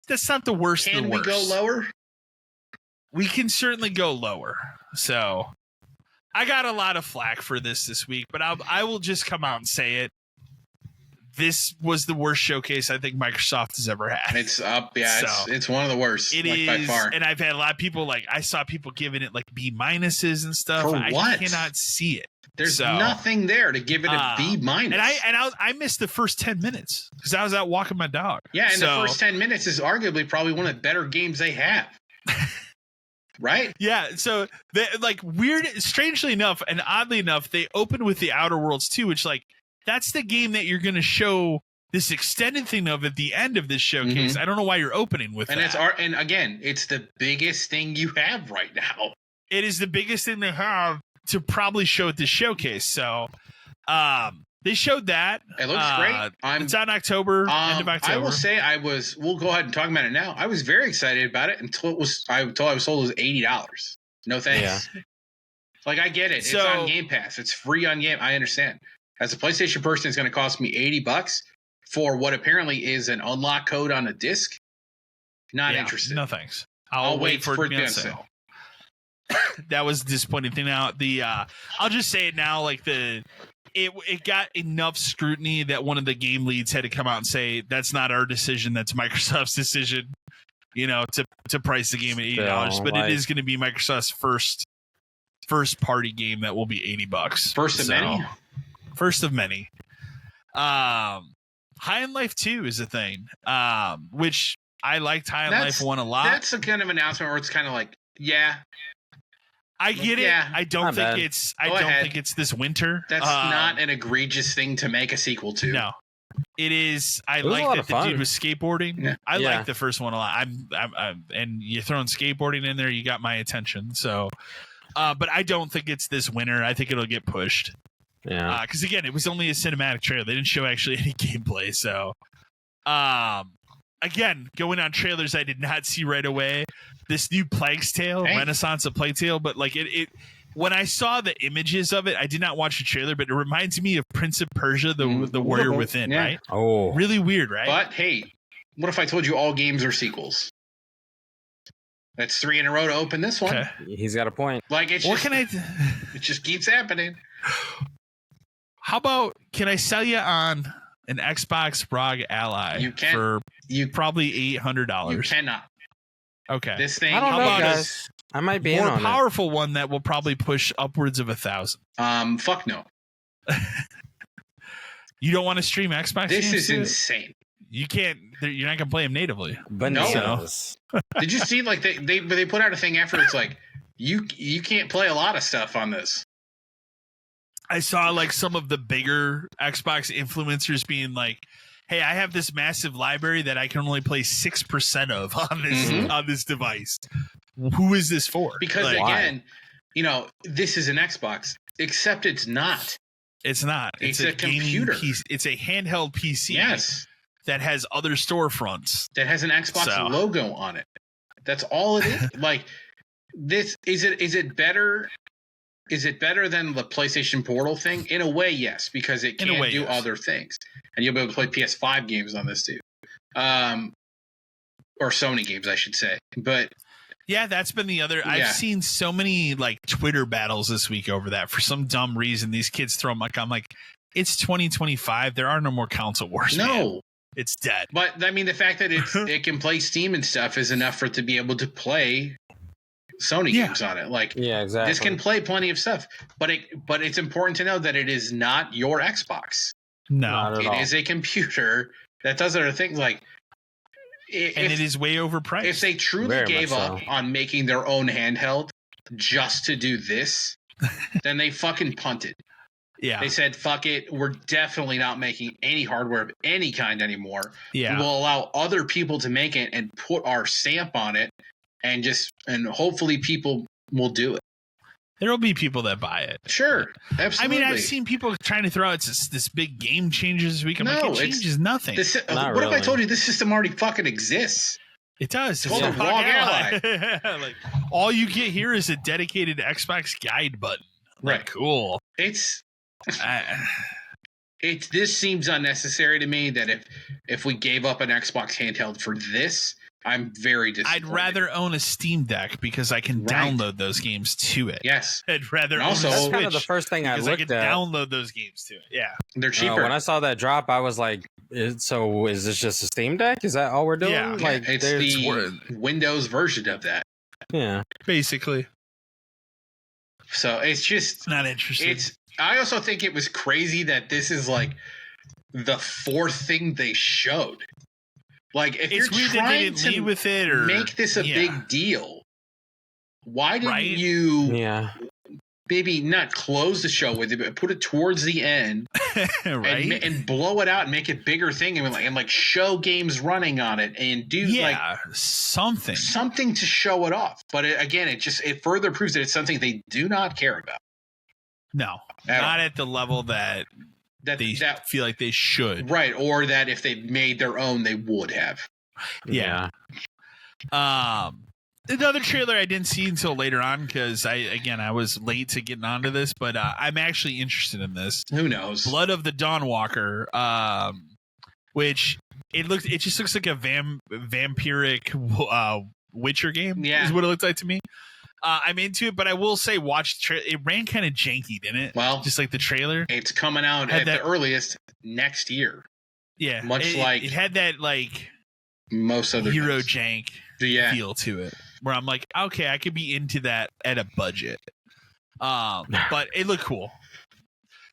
that's not the worst. Can of the we worst. go lower? We can certainly go lower. So I got a lot of flack for this week, but I will just come out and say it. This was the worst showcase I think Microsoft has ever had. It's up, yeah. So, it's one of the worst, by far. And I've had a lot of people I saw people giving it B minuses and stuff. For what? I cannot see it. There's nothing there to give it a B minus. And I missed the first 10 minutes because I was out walking my dog. Yeah, and the first 10 minutes is arguably probably one of the better games they have. Right? Yeah, so strangely enough and oddly enough, they opened with the Outer Worlds 2, which that's the game that you're going to show this extended thing of at the end of this showcase. Mm-hmm. I don't know why you're opening with that. And again, it's the biggest thing you have right now. It is the biggest thing they have to probably show at this showcase. So, they showed that. It looks great. It's on October, end of October. I will say we'll go ahead and talk about it now. I was very excited about it until I was told it was $80. No thanks. Yeah. I get it. It's on Game Pass. It's free on Game. I understand. As a PlayStation person, it's going to cost me $80 for what apparently is an unlock code on a disc. Not interested. No thanks. I'll wait for it to be on sale. That was a disappointing thing. Now I'll just say it now. It got enough scrutiny that one of the game leads had to come out and say that's not our decision. That's Microsoft's decision. To price the game at $80, but it is going to be Microsoft's first party game that will be $80. First of many. First of many. High on Life 2 is a thing, which I liked High on Life 1 a lot. That's a kind of announcement where it's kind of I get it. I don't think it's this winter. That's not an egregious thing to make a sequel to. No. It is. I like that the dude was skateboarding. Yeah. I like the first one a lot. I'm and you're throwing skateboarding in there, you got my attention. So but I don't think it's this winter. I think it'll get pushed. Yeah. Because again, it was only a cinematic trailer. They didn't show actually any gameplay. So, again, going on trailers, I did not see right away this new Plague's Tale, Renaissance of Plague Tale. But it when I saw the images of it, I did not watch the trailer, but it reminds me of Prince of Persia, the Warrior Within, right? Oh, really weird, right? But hey, what if I told you all games are sequels? That's 3 in a row to open this one. Okay. He's got a point. It just keeps happening. How about, can I sell you on an Xbox ROG Ally for probably $800? You cannot. Okay. This thing. I don't know, guys. I might be more in on powerful one that will probably push upwards of 1,000. Fuck no. You don't want to stream Xbox games? This is insane. You can't. You're not gonna play them natively. But no. Did you see they put out a thing after? It's you can't play a lot of stuff on this. I saw some of the bigger Xbox influencers being like, "Hey, I have this massive library that I can only play 6% of on this device. Who is this for?" Because again, this is an Xbox, except it's not. It's not. It's a computer. It's a handheld PC. Yes. That has other storefronts. That has an Xbox logo on it. That's all it is. This is it better? Is it better than the PlayStation Portal thing? In a way, yes, because it can do other things, and you'll be able to play PS5 games on this too, or Sony games, I should say. But yeah, that's been the other. I've seen so many Twitter battles this week over that for some dumb reason. These kids throw them I'm like, it's 2025. There are no more console wars. No. Man. It's dead. But I mean, the fact that it can play Steam and stuff is enough for it to be able to play Sony games on it. Exactly. This can play plenty of stuff, but it's important to know that it is not your Xbox. No, it is a computer that does other things. And it is way overpriced. If they truly gave up on making their own handheld just to do this, then they fucking punted. Yeah. They said, fuck it. We're definitely not making any hardware of any kind anymore. Yeah. We'll allow other people to make it and put our stamp on it and hopefully people will do it. There will be people that buy it. Sure. Absolutely. I mean, I've seen people trying to throw out this big game changer this week. I'm like, it changes nothing. If I told you this system already fucking exists? It does. It's called the ROG Ally. All you get here is a dedicated Xbox guide button. Right. Cool. It's this seems unnecessary to me. That if we gave up an Xbox handheld for this, I'm very disappointed. I'd rather own a Steam Deck because I can download those games to it. Yes. I'd rather also, own a that's Switch kind of the first thing I looked can at. download those games to it. Yeah. They're cheaper. When I saw that drop, I was like, so is this just a Steam Deck? Is that all we're doing? Yeah. Like, it's the Windows version of that. Yeah. Basically. So it's just not interesting. I also think it was crazy that this is like the fourth thing they showed. Like, if you're trying to lead with it or make this a big deal, why didn't you maybe not close the show with it, but put it towards the end, right? and blow it out and make it bigger thing, and show games running on it and do something to show it off. But it further proves that it's something they do not care about. No, not at the level that they feel like they should. Right, or that if they made their own, they would have. Yeah. Another trailer I didn't see until later on because I was late to getting onto this, but I'm actually interested in this. Who knows? Blood of the Dawnwalker, which it just looks like a vampiric Witcher game. Yeah, is what it looks like to me. I'm into it, but I will say, it ran kind of janky, didn't it? Well, just like the trailer. It's coming out at the earliest next year. Yeah, it had that like most other hero jank feel to it, where I'm like, okay, I could be into that at a budget. But it looked cool.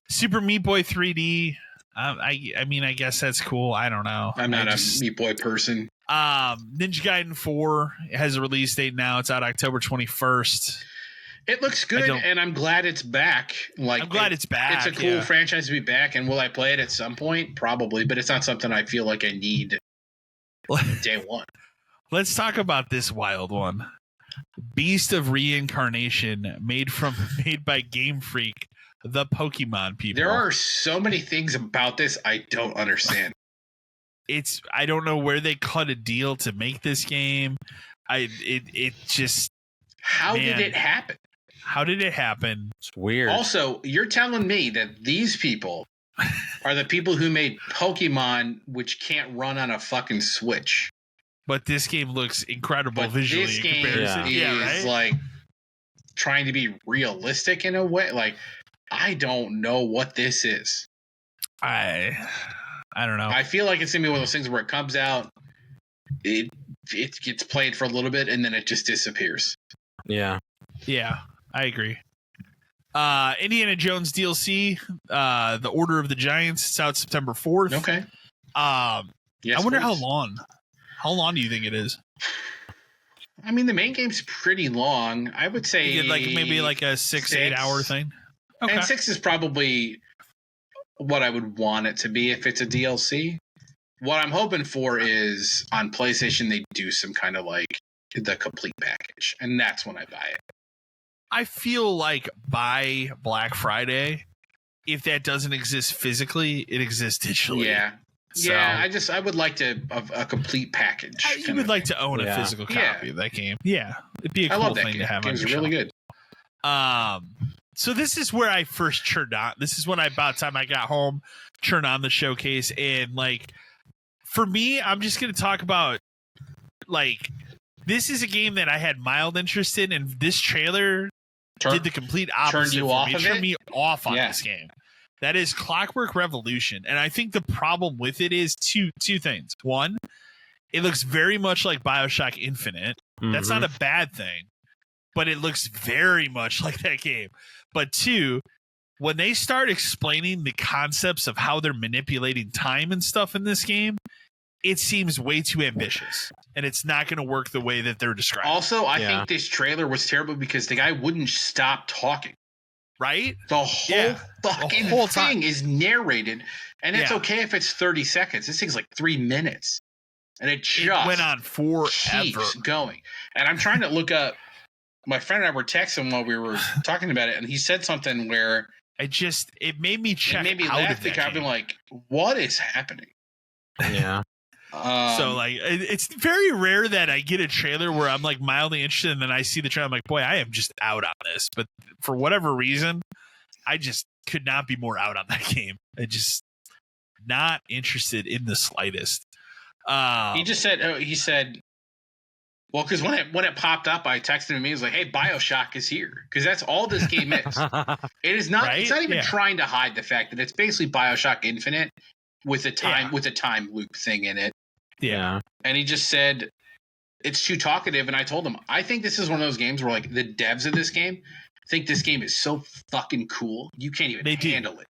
Super Meat Boy 3D. I mean, I guess that's cool. I don't know. I'm not a Meat Boy person. Ninja Gaiden 4 has a release date now. It's out October 21st. It looks good, and I'm glad it's back. I'm glad it's back. It's a cool franchise to be back, and will I play it at some point? Probably, but it's not something I feel like I need day one. Let's talk about this wild one. Beast of Reincarnation, made by Game Freak, the Pokemon people. There are so many things about this I don't understand. I don't know where they cut a deal to make this game. It just How did it happen? How did it happen? It's weird. Also, you're telling me that these people are the people who made Pokemon, which can't run on a fucking Switch. But this game looks incredible visually. This game is like trying to be realistic in a way. Like, I don't know what this is. I don't know. I feel like it's gonna be one of those things where it comes out, it gets played for a little bit, and then it just disappears. Yeah, I agree. Indiana Jones DLC, The Order of the Giants. It's out September 4th. Okay. Yes, I wonder how long. How long do you think it is? I mean, the main game's pretty long. I would say maybe like a 6-8 hour thing. Okay. And 6 is probably what I would want it to be if it's a DLC. What I'm hoping for is on PlayStation they do some kind of like the complete package, and that's when I buy it. I feel like by Black Friday, if that doesn't exist physically, it exists digitally. Yeah. So, I would like a complete package. You would like to own a physical copy of that game. Yeah. It'd be a cool thing to have on your really good. So this is where I first turned on. This is when about time I got home, turned on the showcase, and like for me, I'm just gonna talk about like this is a game that I had mild interest in, and this trailer did the complete opposite. Turned me off on this game. That is Clockwork Revolution, and I think the problem with it is two things. One, it looks very much like BioShock Infinite. Mm-hmm. That's not a bad thing, but it looks very much like that game. But two, when they start explaining the concepts of how they're manipulating time and stuff in this game, it seems way too ambitious, and it's not going to work the way that they're describing. Also, I think this trailer was terrible because the guy wouldn't stop talking. Right? The whole fucking thing is narrated, and it's okay if it's 30 seconds. This thing's like 3 minutes, and it went on forever. Keeps going. And I'm trying to look up. My friend and I were texting while we were talking about it, and he said something where it made me check. It made me laugh because I've been like, "What is happening?" Yeah. So like, it's very rare that I get a trailer where I'm like mildly interested, and then I see the trailer, I'm like, boy, I am just out on this. But for whatever reason, I just could not be more out on that game. Not interested in the slightest. He just said, he said, well, because when it popped up, I texted him and he was like, hey, BioShock is here. Because that's all this game is. It is not, it's not even trying to hide the fact that it's basically BioShock Infinite with a time loop thing in it. Yeah. And he just said, it's too talkative. And I told him, I think this is one of those games where like the devs of this game think this game is so fucking cool. You can't even handle it.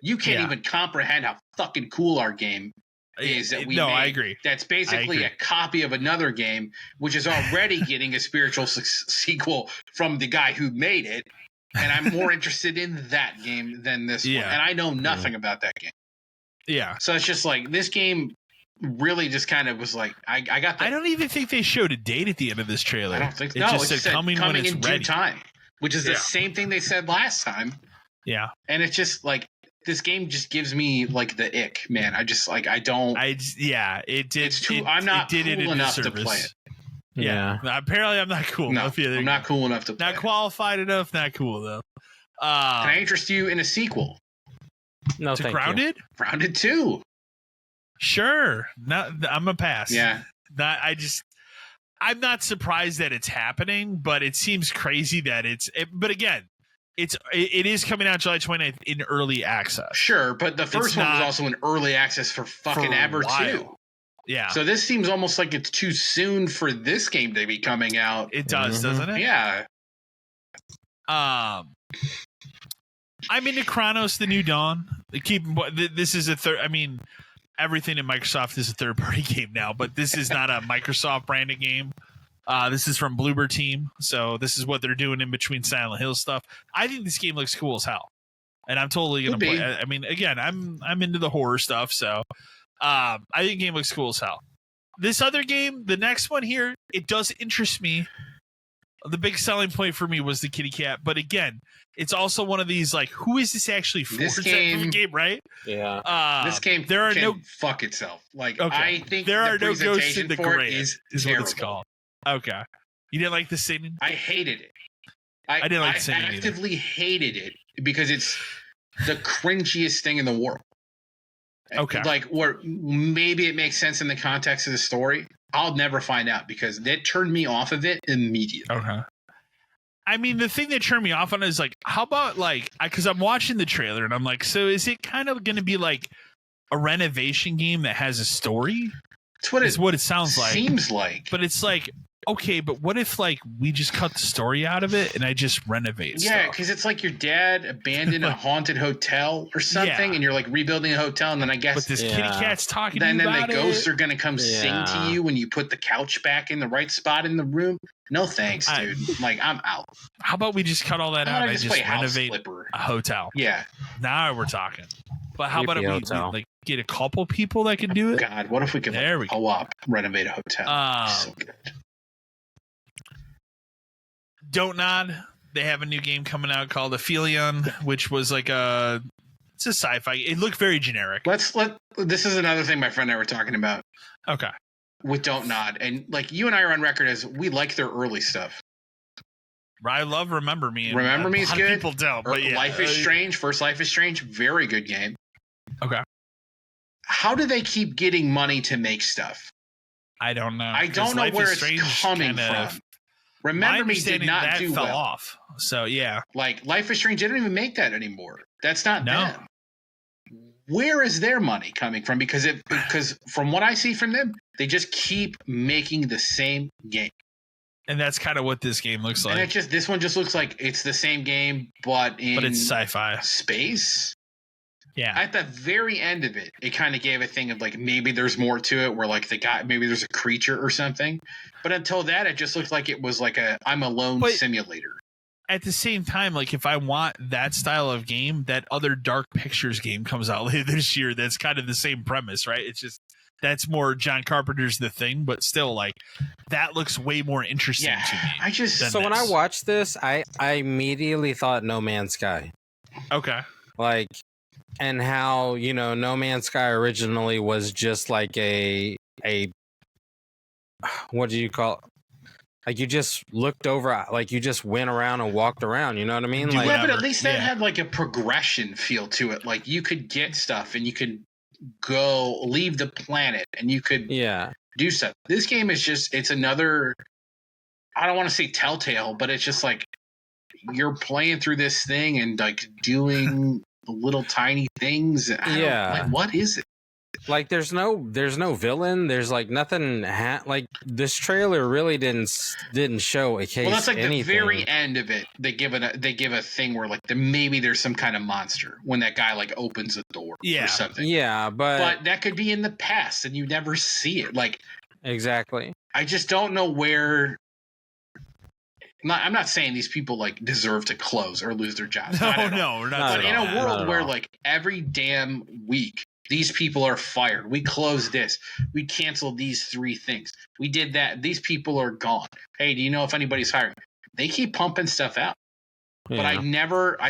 You can't even comprehend how fucking cool our game is that we made. I agree. That's basically a copy of another game, which is already getting a spiritual sequel from the guy who made it. And I'm more interested in that game than this one. And I know nothing about that game. Yeah. So it's just like this game really just kind of was like, I got I don't even think they showed a date at the end of this trailer. I don't think it just said coming when it's in ready. due time, which is the same thing they said last time. Yeah. And it's just like, this game just gives me like the ick, man. I just like it did. It's too. I'm not cool enough to play it. Yeah. Apparently, I'm not cool enough either. I'm not cool enough to play Not qualified enough. Not cool enough. Can I interest you in a sequel? No, to Grounded? Grounded 2. Sure. I'm a pass. Yeah. I'm not surprised that it's happening, but it seems crazy that but again, it is coming out July 29th in early access. Sure, but the first one was also in early access for fucking ever too. Yeah. So this seems almost like it's too soon for this game to be coming out. It does, doesn't it? Yeah. I'm into Chronos: The New Dawn. This is everything in Microsoft is a third-party game now, but this is not a Microsoft branded game. This is from Bloober Team, so this is what they're doing in between Silent Hill stuff. I think this game looks cool as hell, and I'm totally gonna play. I mean, again, I'm into the horror stuff, so I think the game looks cool as hell. This other game, the next one here, it does interest me. The big selling point for me was the kitty cat, but again, it's also one of these like, who is this actually for? This game, right? Yeah. This game can fuck itself. Like, I think there are no ghosts in the gray. Is what it's called. Okay. You didn't like the singing? I hated it. I didn't like the singing. I actively hated it because it's the cringiest thing in the world. Okay. Like, where maybe it makes sense in the context of the story. I'll never find out because that turned me off of it immediately. Okay. I mean, the thing that turned me off on it is like, how about like, because I'm watching the trailer and I'm like, so is it kind of going to be like a renovation game that has a story? It's what it sounds like. Seems like. But it's like, okay, but what if like we just cut the story out of it and I just renovate stuff? Because it's like your dad abandoned a haunted hotel or something, and you're like rebuilding a hotel, and then I guess but this kitty cat's talking to you about it. Then the ghosts are gonna come sing to you when you put the couch back in the right spot in the room. No thanks, dude. Like, I'm out. How about we just cut all that out and I just renovate a hotel? Yeah. Now we're talking. But how about we like get a couple people that can do it? God, what if we could co-op renovate a hotel? So good. Don't Nod. They have a new game coming out called Aphelion, which was like it's a sci-fi. It looked very generic. This is another thing my friend and I were talking about. Okay. With Don't Nod, and like you and I are on record as we like their early stuff. I love Remember Me. Remember Me is good. People don't. But yeah. Life is Strange. First Life is Strange. Very good game. Okay. How do they keep getting money to make stuff? I don't know. I don't know where it's coming from. Remember Me did not do well. Off. So yeah. Like Life is Strange, they don't even make that anymore. That's not them. Where is their money coming from? Because from what I see from them, they just keep making the same game. And that's kind of what this game looks like. And this one just looks like it's the same game, but it's sci-fi space. Yeah. At the very end of it, it kind of gave a thing of like maybe there's more to it, where like maybe there's a creature or something. But until that, it just looked like it was like I'm Alone simulator. At the same time, like if I want that style of game, that other Dark Pictures game comes out later this year. That's kind of the same premise, right? It's just that's more John Carpenter's The Thing, but still, like that looks way more interesting to me. When I watched this, I immediately thought No Man's Sky. Okay. Like, and how No Man's Sky originally was just like a what do you call it? Like you just looked over, like you just went around and walked around. You know what I mean? Like, but at least that had like a progression feel to it. Like you could get stuff and you could go leave the planet and you could do stuff. This game is just, it's another, I don't want to say Telltale, but it's just like you're playing through this thing and like doing little tiny things. Like, what is it? Like there's no villain. There's like nothing. Like this trailer really didn't show a case. Well, that's like anything. the very end of it. They give a thing where like maybe there's some kind of monster when that guy like opens a door or something. Yeah, but that could be in the past and you never see it. Like exactly. I just don't know where. I'm not saying these people like deserve to close or lose their jobs. No, we're not. But in a world where like every damn week these people are fired, we closed this, we canceled these 3 things, we did that, these people are gone. Hey, do you know if anybody's hiring? They keep pumping stuff out, but I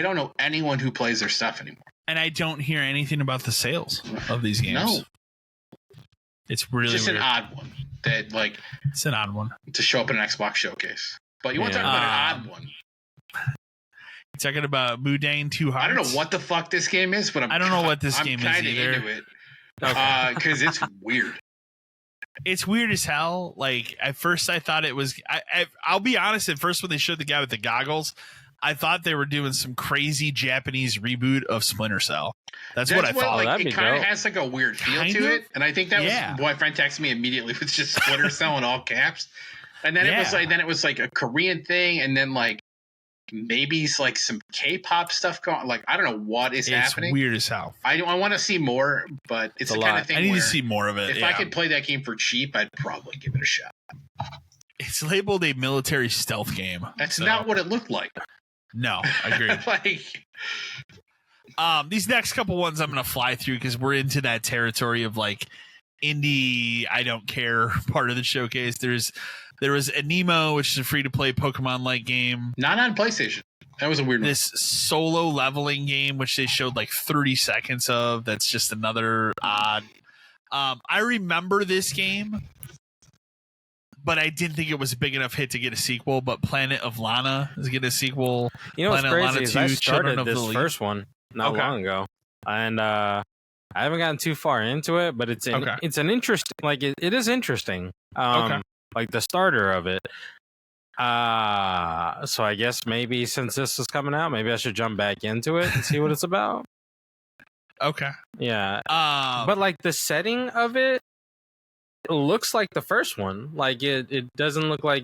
don't know anyone who plays their stuff anymore. And I don't hear anything about the sales of these games. No, it's really just weird. an odd one that like it's an odd one to show up in an Xbox showcase. But you want to talk about an odd one? Talking about Mudane 2 Hearts. I don't know what the fuck this game is, but I don't know what this game is either. I'm kind of into it because it's weird. It's weird as hell. Like at first, I thought it was. I'll be honest. At first, when they showed the guy with the goggles, I thought they were doing some crazy Japanese reboot of Splinter Cell. That's what I thought. Like, it kind of has like a weird feel to it, and I think that was my friend texted me immediately with just Splinter Cell in all caps. And then it was like a Korean thing, and then like maybe like some K-pop stuff going. Like I don't know what is happening. It's weird as hell. I want to see more, but it's the kind of thing. I need to see more of it. If I could play that game for cheap, I'd probably give it a shot. It's labeled a military stealth game. That's not what it looked like. No, I agree. These next couple ones I'm going to fly through because we're into that territory of like indie. I don't care part of the showcase. There was Anemo, which is a free-to-play Pokemon-like game. Not on PlayStation. That was a weird one. This solo leveling game, which they showed like 30 seconds of. That's just another odd. I remember this game, but I didn't think it was a big enough hit to get a sequel. But Planet of Lana is getting a sequel. You know what's Planet crazy Lana is 2, I started of this the first one not long ago, and I haven't gotten too far into it, but it's an interesting. Like it is interesting. Like the starter of it. So I guess maybe since this is coming out, maybe I should jump back into it and see what it's about. Okay. Yeah. But like the setting of it looks like the first one. Like it doesn't look like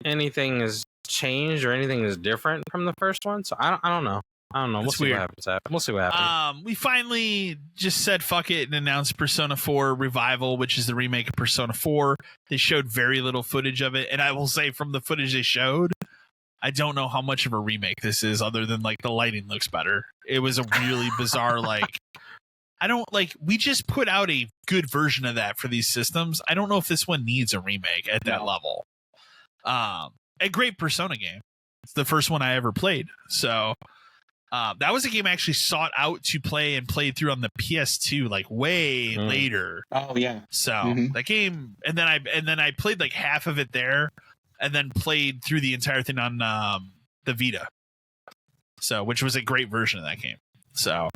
anything has changed or anything is different from the first one. So I don't know. We'll see what happens. We finally just said fuck it and announced Persona 4 Revival, which is the remake of Persona 4. They showed very little footage of it, and I will say from the footage they showed, I don't know how much of a remake this is, other than like the lighting looks better. It was a really bizarre we just put out a good version of that for these systems. I don't know if this one needs a remake at that level. A great Persona game. It's the first one I ever played, so. That was a game I actually sought out to play and played through on the PS2 like way later. Oh yeah. So that game, and then I played like half of it there, and then played through the entire thing on the Vita. So, which was a great version of that game. So,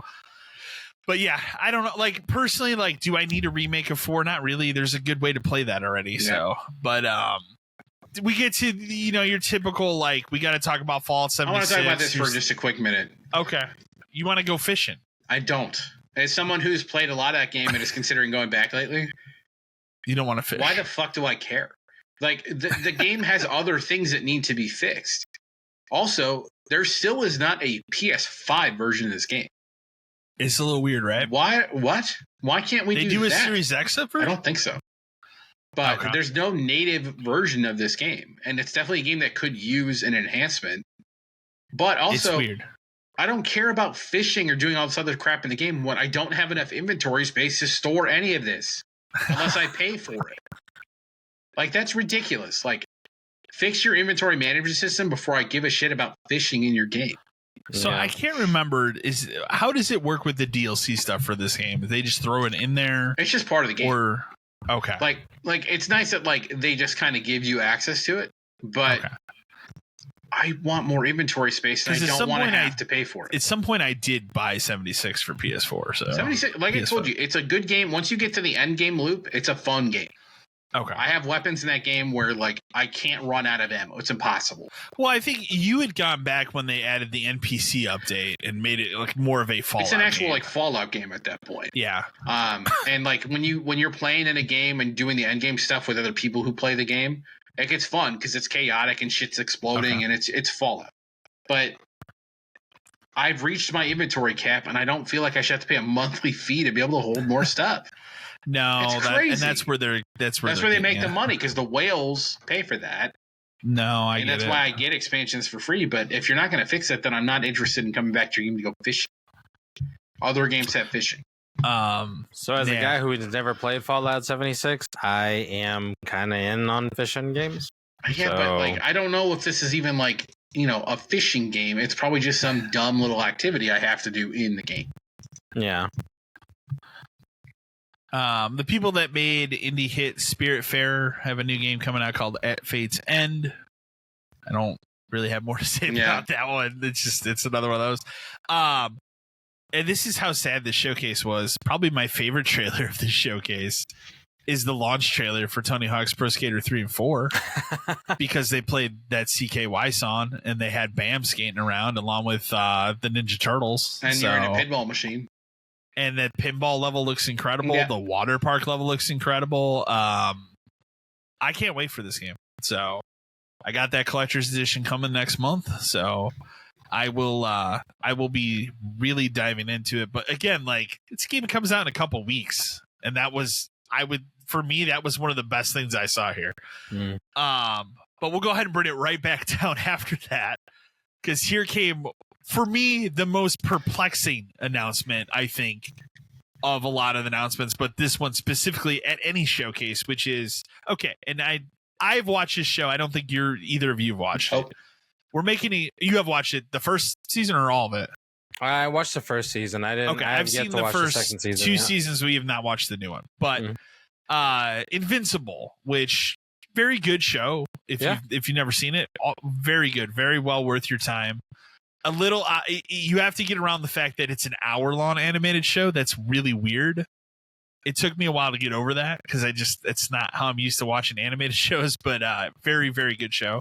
but yeah, I don't know. Like personally, like, do I need a remake of 4? Not really. There's a good way to play that already. Yeah. So, but we get to your typical like we got to talk about Fallout 76. I want to talk about this for just a quick minute. Okay, you want to go fishing? I don't. As someone who's played a lot of that game and is considering going back lately, you don't want to fish. Why the fuck do I care? Like the game has other things that need to be fixed. Also, there still is not a PS5 version of this game. It's a little weird, right? Why? What? Why can't we do a that? Series X version? I don't think so. But there's no native version of this game, and it's definitely a game that could use an enhancement. But also, it's weird. I don't care about fishing or doing all this other crap in the game when I don't have enough inventory space to store any of this unless I pay for it. Like, that's ridiculous. Like, fix your inventory management system before I give a shit about fishing in your game. So I can't remember, how does it work with the DLC stuff for this game? Do they just throw it in there? It's just part of the game. Or okay. Like it's nice that like they just kind of give you access to it, but I want more inventory space, and I don't want to have to pay for it. At some point, I did buy 76 for PS4. So 76, like PS5. I told you, it's a good game. Once you get to the end game loop, it's a fun game. Okay. I have weapons in that game where like I can't run out of ammo. It's impossible. Well, I think you had gone back when they added the NPC update and made it like more of a Fallout. It's an actual game. Like Fallout game at that point. Yeah. And like when you're playing in a game and doing the end game stuff with other people who play the game, it gets fun because it's chaotic and shit's exploding and it's Fallout. But I've reached my inventory cap and I don't feel like I should have to pay a monthly fee to be able to hold more stuff. No, it's crazy. And that's where they make the money because the whales pay for that. No, and that's why I get expansions for free. But if you're not going to fix it, then I'm not interested in coming back to your game to go fishing. Other games have fishing. So as a guy who has never played Fallout 76, I am kind of in on fishing games. Yeah, but like I don't know if this is even like a fishing game. It's probably just some dumb little activity I have to do in the game. Yeah. The people that made indie hit Spiritfarer have a new game coming out called At Fate's End. I don't really have more to say about that one. It's another one of those. And this is how sad this showcase was. Probably my favorite trailer of this showcase is the launch trailer for Tony Hawk's Pro Skater 3 and 4 because they played that CKY song and they had Bam skating around along with the Ninja Turtles. And you're in a pinball machine. And that pinball level looks incredible. Yeah. The water park level looks incredible. I can't wait for this game. So I got that collector's edition coming next month. So I will be really diving into it. But again, like this game comes out in a couple weeks, and that was for me that was one of the best things I saw here. But we'll go ahead and bring it right back down after that because here came. For me, the most perplexing announcement, I think, of a lot of announcements, but this one specifically at any showcase, which is okay. And I've watched this show. I don't think either of you have watched it. We're making you have watched it the first season or all of it? I watched the first season. I didn't. Okay, I've seen the first second season, two seasons. We have not watched the new one, but Invincible, which very good show. If you've never seen it, very good, very well worth your time. A little, you have to get around the fact that it's an hour-long animated show. That's really weird. It took me a while to get over that because it's not how I'm used to watching animated shows. But very, very good show.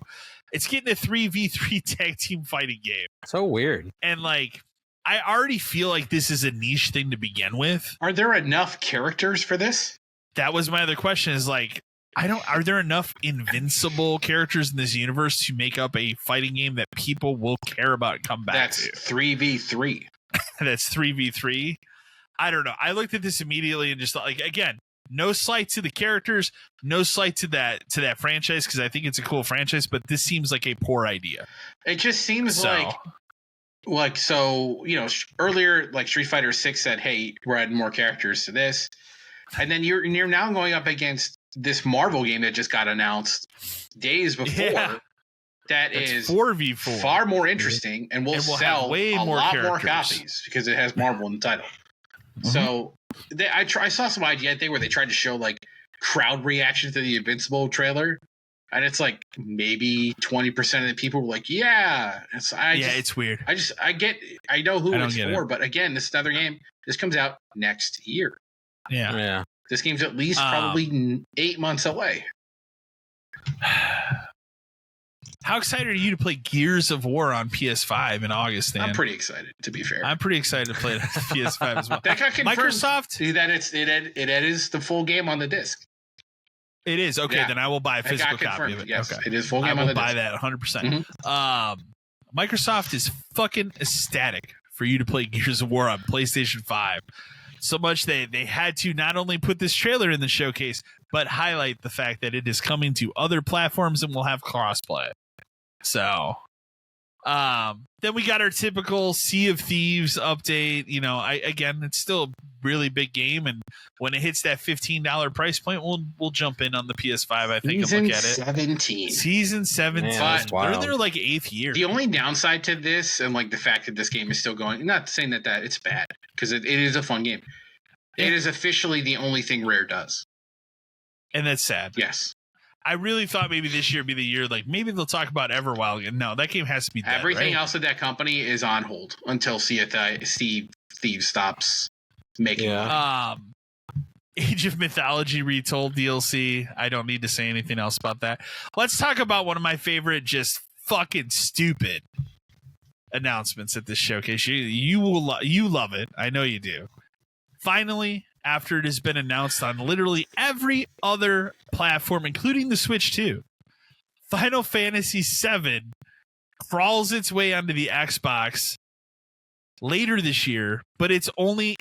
It's getting a 3v3 tag team fighting game. So weird. And like, I already feel like this is a niche thing to begin with. Are there enough characters for this? That was my other question. Is like, are there enough invincible characters in this universe to make up a fighting game that people will care about and come back to? That's 3v3. That's 3v3. I don't know. I looked at this immediately and just thought, like, again, no slight to the characters, no slight to that franchise because I think it's a cool franchise, but this seems like a poor idea. It just seems like earlier, like Street Fighter 6 said, hey, we're adding more characters to this. And then you're now going up against this Marvel game that just got announced days before. That's is 4v4, far more interesting, and will sell a lot more copies because it has Marvel in the title. Mm-hmm. So I saw some idea thing where they tried to show like crowd reaction to the Invincible trailer, and it's like maybe 20% of the people were like, "Yeah." It's weird. I know who it's for, but again, this is another game. This comes out next year. Yeah. This game's at least probably 8 months away. How excited are you to play Gears of War on PS5 in August, Dan? I'm pretty excited, to be fair. I'm pretty excited to play it on PS5 as well. That got confirmed. Microsoft? That it is the full game on the disc. It is? Okay, then I will buy a physical copy of it. Yes, okay. It is full game on the disc. I will buy that 100%. Mm-hmm. Microsoft is fucking ecstatic for you to play Gears of War on PlayStation 5. So much they had to not only put this trailer in the showcase, but highlight the fact that it is coming to other platforms and will have crossplay. So, then we got our typical Sea of Thieves update. Again, it's still a really big game, and when it hits that $15 price point, we'll jump in on the PS5. I think and look at it. Season 17. Man, they're in their like 8th year. The only downside to this, and like the fact that this game is still going, not saying that it's bad because it is a fun game. Yeah. It is officially the only thing Rare does, and that's sad. Yes. I really thought maybe this year would be the year, like maybe they'll talk about Everwild again. No, that game has to be dead, everything right? else at that company is on hold until Sea Thieves stops making money. Age of Mythology Retold DLC. I don't need to say anything else about that. Let's talk about one of my favorite, just fucking stupid announcements at this showcase. You love it. I know you do. Finally, after it has been announced on literally every other platform, including the Switch too, Final Fantasy VII crawls its way onto the Xbox later this year, but it's only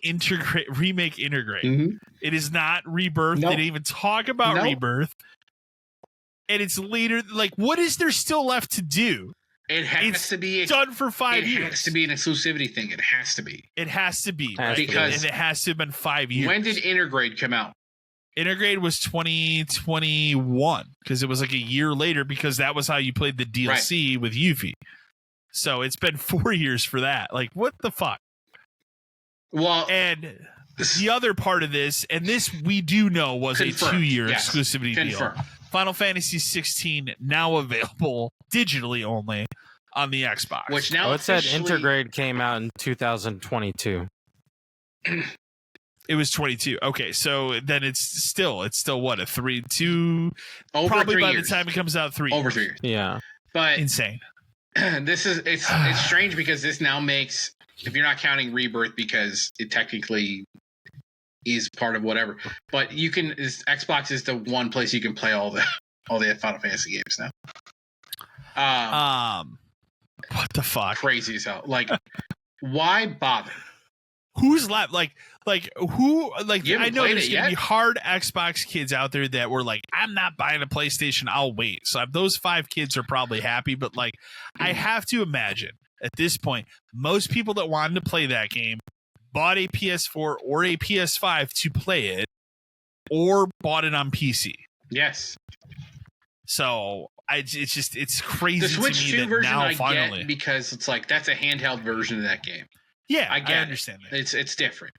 remake integrate. Mm-hmm. It is not Rebirth. Nope. They didn't even talk about Rebirth. And it's later. Like, what is there still left to do? It's to be done for 5 years. It has to be an exclusivity thing. It has to be. It has to be. Right? Because it has to have been 5 years. When did Intergrade come out? Intergrade was 2021 because it was like a year later because that was how you played the DLC with Yuffie. So it's been 4 years for that. Like, what the fuck? Well, and the other part of this, and this we do know was a 2-year exclusivity deal. Final Fantasy 16 now available digitally only on the Xbox. Which now it said Intergrade came out in 2022. It was 22. Okay, so then it's still what, a 3-2? Over probably 3 by years. The time it comes out, 3 over years. 3 years. Yeah, but insane. It's strange because this now makes, if you're not counting Rebirth because it technically is part of whatever, but you can. Xbox is the one place you can play all the Final Fantasy games now. What the fuck? Crazy as hell. Like, why bother? Who's left? Like who? Like, I know there's gonna be hard Xbox kids out there that were like, I'm not buying a PlayStation. I'll wait. So those 5 kids are probably happy. But like, I have to imagine at this point, most people that wanted to play that game bought a PS4 or a PS5 to play it, or bought it on PC. Yes. So it's crazy. The Switch to me 2 that version now I finally get because it's like that's a handheld version of that game. Yeah, I understand that. It's different.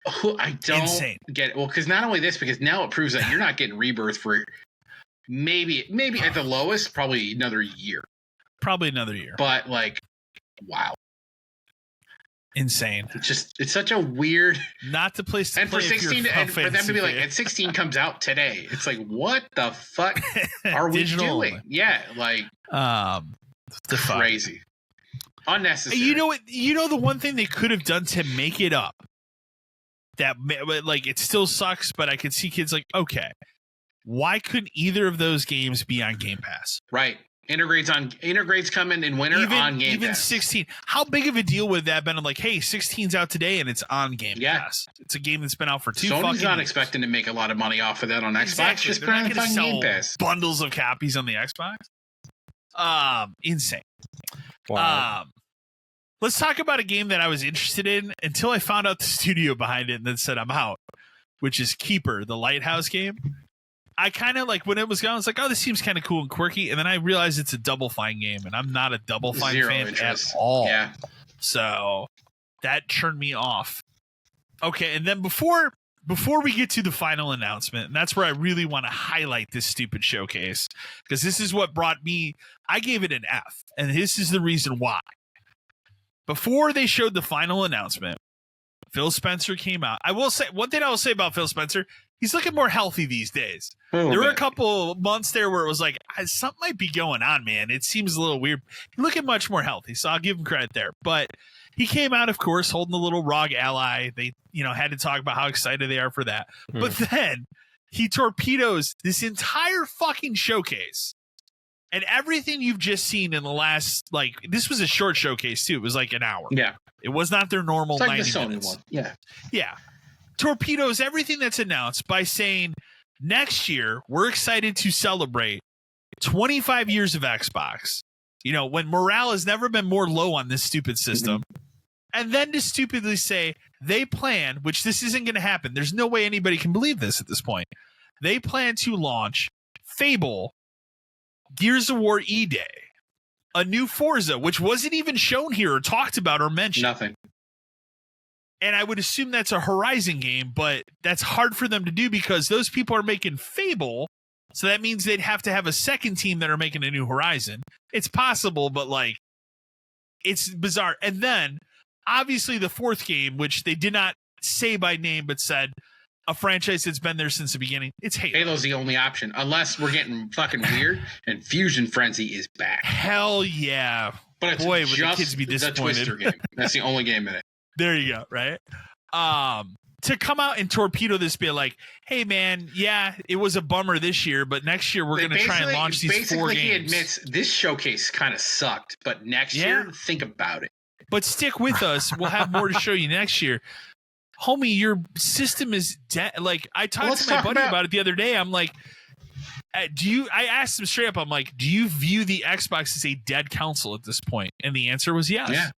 I Insane. don't get it. Well, because not only this, because now it proves that you're not getting Rebirth for maybe at the lowest, probably another year. Probably another year. But like, wow. Insane. It's such a weird not the place to and play. For 16 and for them to be like, and 16 comes out today. It's like, what the fuck are we doing? Only. Yeah, like the crazy. Fuck. Unnecessary. You know what? You know the one thing they could have done to make it up. That like it still sucks, but I could see kids like, okay, why couldn't either of those games be on Game Pass? Right. Intergrade's coming in winter on Game Pass. Even 16. How big of a deal would that have been? I'm like, hey, 16's out today and it's on Game Pass. It's a game that's been out for 2 fucking Sony's not years. expecting to make a lot of money off of that on Xbox. Exactly. Just They're put not on going to sell Game Pass. bundles of copies on the Xbox. Insane. Wow. Let's talk about a game that I was interested in until I found out the studio behind it and then said I'm out, which is Keeper, the Lighthouse game. I kind of like when it was going, I was like, oh, this seems kind of cool and quirky. And then I realized it's a Double Fine game, and I'm not a Double Fine fan at all. Yeah. So that turned me off. Okay, and then before we get to the final announcement, and that's where I really want to highlight this stupid showcase, because this is what brought me, I gave it an F, and this is the reason why. Before they showed the final announcement, Phil Spencer came out. I will say, one thing I will say about Phil Spencer, he's looking more healthy these days. There were a couple months there where it was like, something might be going on, man. It seems a little weird. He's looking much more healthy, so I'll give him credit there. But he came out, of course, holding the little ROG Ally. They, had to talk about how excited they are for that. But then he torpedoes this entire fucking showcase. And everything you've just seen in the last, this was a short showcase, too. It was like an hour. Yeah. It was not their normal it's like 90 the Sony minutes. One. Yeah. Yeah. Torpedoes everything that's announced by saying, next year, we're excited to celebrate 25 years of Xbox. When morale has never been more low on this stupid system. Mm-hmm. And then to stupidly say they plan, which this isn't going to happen. There's no way anybody can believe this at this point. They plan to launch Fable, Gears of War E-Day, a new Forza, which wasn't even shown here or talked about or mentioned. Nothing. And I would assume that's a Horizon game, but that's hard for them to do because those people are making Fable, So that means they'd have to have a second team that are making a New Horizon. It's possible, but like, it's bizarre. And then obviously the fourth game, which they did not say by name, but said a franchise that's been there since the beginning. It's Halo. Halo's the only option, unless we're getting fucking weird and Fusion Frenzy is back. Hell yeah. But it's boy, would just the kids be disappointed. The Twister game. That's the only game in it. There you go, right? To come out and torpedo this, be like, hey man, yeah, it was a bummer this year, but next year we're going to try and launch these 4 games. He admits this showcase kind of sucked, but next year, think about it. But stick with us. We'll have more to show you next year. Homie, your system is dead. Like, I talked to my buddy about it the other day. I'm like, I asked him straight up, I'm like, do you view the Xbox as a dead console at this point? And the answer was yes. Yeah.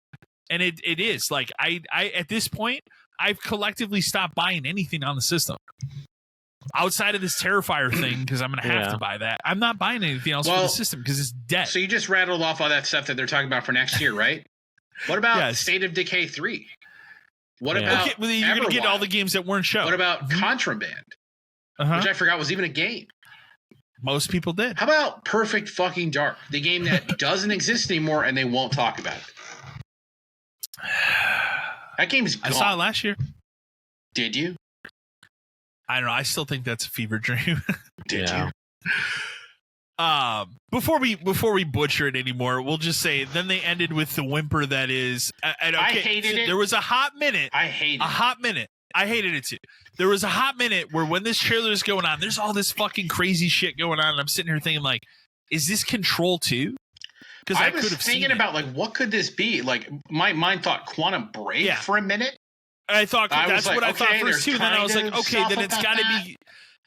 And it is. Like, I at this point, I've collectively stopped buying anything on the system. Outside of this Terrifier thing, because I'm going to have to buy that. I'm not buying anything else for the system because it's dead. So you just rattled off all that stuff that they're talking about for next year, right? What about State of Decay 3? What about you're going to get all the games that weren't shown. What about Contraband? Which I forgot was even a game. Most people did. How about Perfect Fucking Dark? The game that doesn't exist anymore and they won't talk about it. That game's gone. I saw it last year. Did you? I don't know. I still think that's a fever dream. Did you? Before we butcher it anymore, we'll just say then they ended with the whimper that is. I hated it. There was a hot minute. I hated it. I hated it too. There was a hot minute where when this trailer is going on, there's all this fucking crazy shit going on, and I'm sitting here thinking like, is this Control 2? Because I was thinking about like, what could this be? Like, my mind thought Quantum Break for a minute. I thought that's what I thought first too. And then I was like, okay, then it's got to be.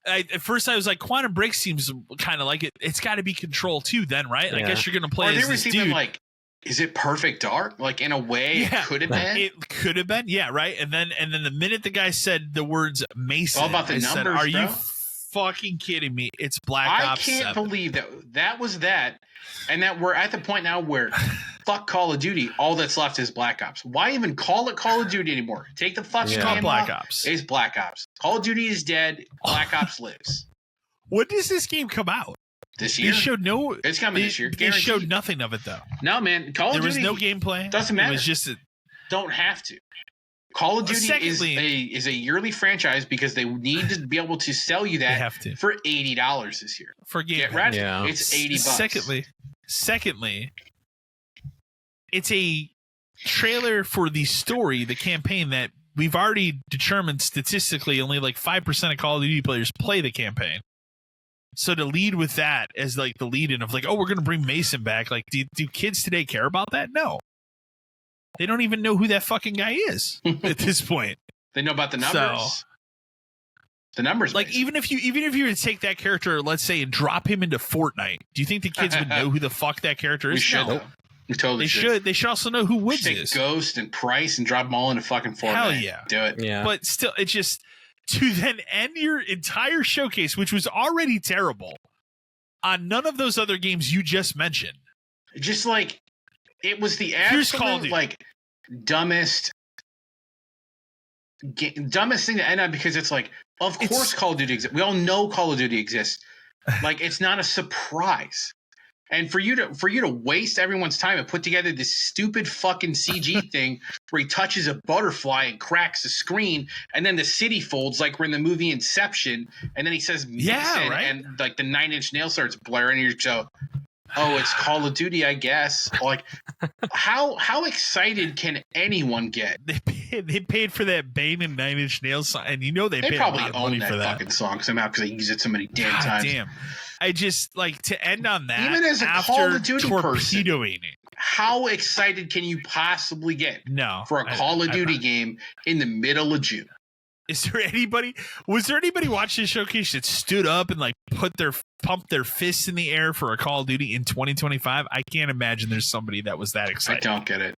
At first, I was like, Quantum Break seems kind of like it. It's got to be Control 2 then, right? Yeah. I guess you're going to play as this dude. Like, is it Perfect Dark? Like, in a way, it could have been. It could have been, yeah, right. And then the minute the guy said the words Mason, all about the numbers, Are you fucking kidding me? It's Black Ops 7. I can't believe that was that, and that we're at the point now where fuck Call of Duty. All that's left is Black Ops. Why even call it Call of Duty anymore? Take the fucking name Black off. Ops. It's Black Ops. Call of Duty is dead. Black Ops lives. When does this game come out? This year? They showed no. It's coming this year. They showed nothing of it though. No, man. Call of Duty. There was no gameplay. Doesn't matter. It was just don't have to. Call of Duty is a yearly franchise because they need to be able to sell you that for $80 this year. For game, get ready. Yeah. It's $80. Secondly, it's a trailer for the story, the campaign that we've already determined statistically only like 5% of Call of Duty players play the campaign. So to lead with that as like the lead-in of like, oh, we're going to bring Mason back. Like, do kids today care about that? No. They don't even know who that fucking guy is at this point. They know about the numbers. The numbers. Like, even if you were to take that character, let's say, and drop him into Fortnite, do you think the kids would know who the fuck that character is? We should. No. We totally should. They should also know who Woods is. Ghost and Price and drop them all into fucking Fortnite. Hell yeah. Do it. Yeah. But still, it's just to then end your entire showcase, which was already terrible, on none of those other games you just mentioned. Just like, it was the absolute, like, dumbest thing to end on because it's like, of course Call of Duty exists. We all know Call of Duty exists. Like, it's not a surprise. And for you to waste everyone's time and put together this stupid fucking CG thing where he touches a butterfly and cracks the screen, and then the city folds like we're in the movie Inception, and then he says Mason, right? And like the 9 Inch Nail starts blaring, and you're so, oh, it's Call of Duty, I guess. Like, how excited can anyone get? They paid for that Bane and 9 Inch Nails song, and you know they paid probably a lot of money own for that fucking song somehow because they use it so many damn times. Damn. I just like to end on that. Even as a after Call of Duty person, it. How excited can you possibly get? No, for a Call of Duty game in the middle of June. Was there anybody watching the showcase that stood up and like pumped their fists in the air for a Call of Duty in 2025? I can't imagine there's somebody that was that excited. I don't get it.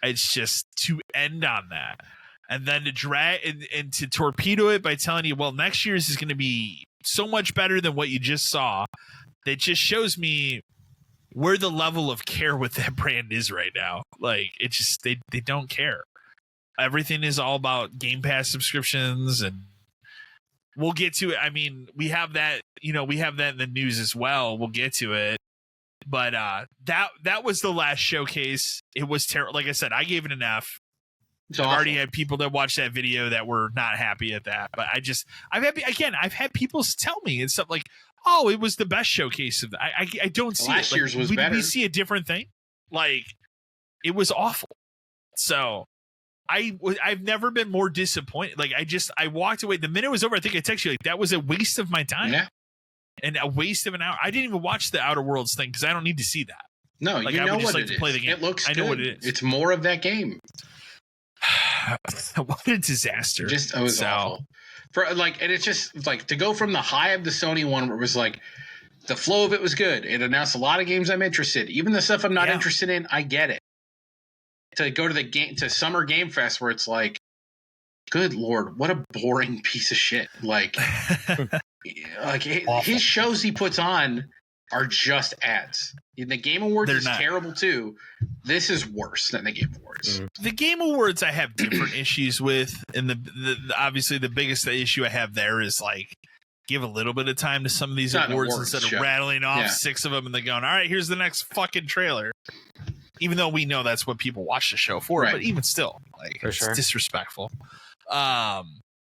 It's just to end on that, and then to drag and to torpedo it by telling you, well, next year's is going to be so much better than what you just saw. That just shows me where the level of care with that brand is right now. Like, it just they don't care. Everything is all about Game Pass subscriptions, and we'll get to it. I mean, we have that, we have that in the news as well. We'll get to it. But that was the last showcase. It was terrible. Like I said, I gave it an F. I've already had people that watched that video that were not happy at that. But I've had people tell me and stuff like, oh, it was the best showcase of that. I don't see last it. year's was better. We see a different thing. Like, it was awful. So I've never been more disappointed. Like, I walked away the minute it was over. I think I texted you like that was a waste of my time. Yeah. And a waste of an hour. I didn't even watch the Outer Worlds thing because I don't need to see that. No, like, you know I would just what like to play the game. It looks good. I know what it is. It's more of that game. What a disaster! It was awful. And it's just like to go from the high of the Sony one where it was like the flow of it was good. It announced a lot of games I'm interested. Even the stuff I'm not interested in, I get it. To go to the game to Summer Game Fest where it's like, good Lord, what a boring piece of shit. Like his shows he puts on are just ads. The Game Awards is terrible too. This is worse than the Game Awards. The Game Awards I have different issues with, and the obviously the biggest issue I have there is like give a little bit of time to some of these awards instead of rattling off 6 of them and then going, all right, here's the next fucking trailer. Even though we know that's what people watch the show for, but even still, like, it's disrespectful.